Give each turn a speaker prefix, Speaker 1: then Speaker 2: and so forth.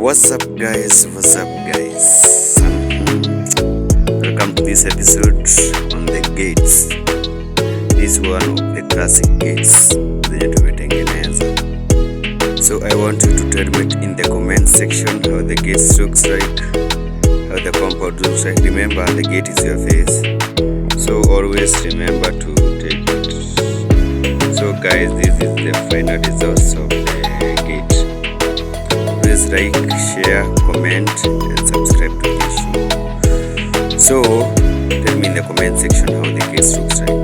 Speaker 1: What's up guys, welcome to this episode on the gates. This one of the classic gates zenye tumetengeneza. So I want you to tell me in the comment section how the gates looks like, how the compound looks like. Remember, the gate is your face, so always remember to take it. So guys, this is the final results of the gate. Please like, share, comment and subscribe to this show. So tell me in the comment section how the case looks like.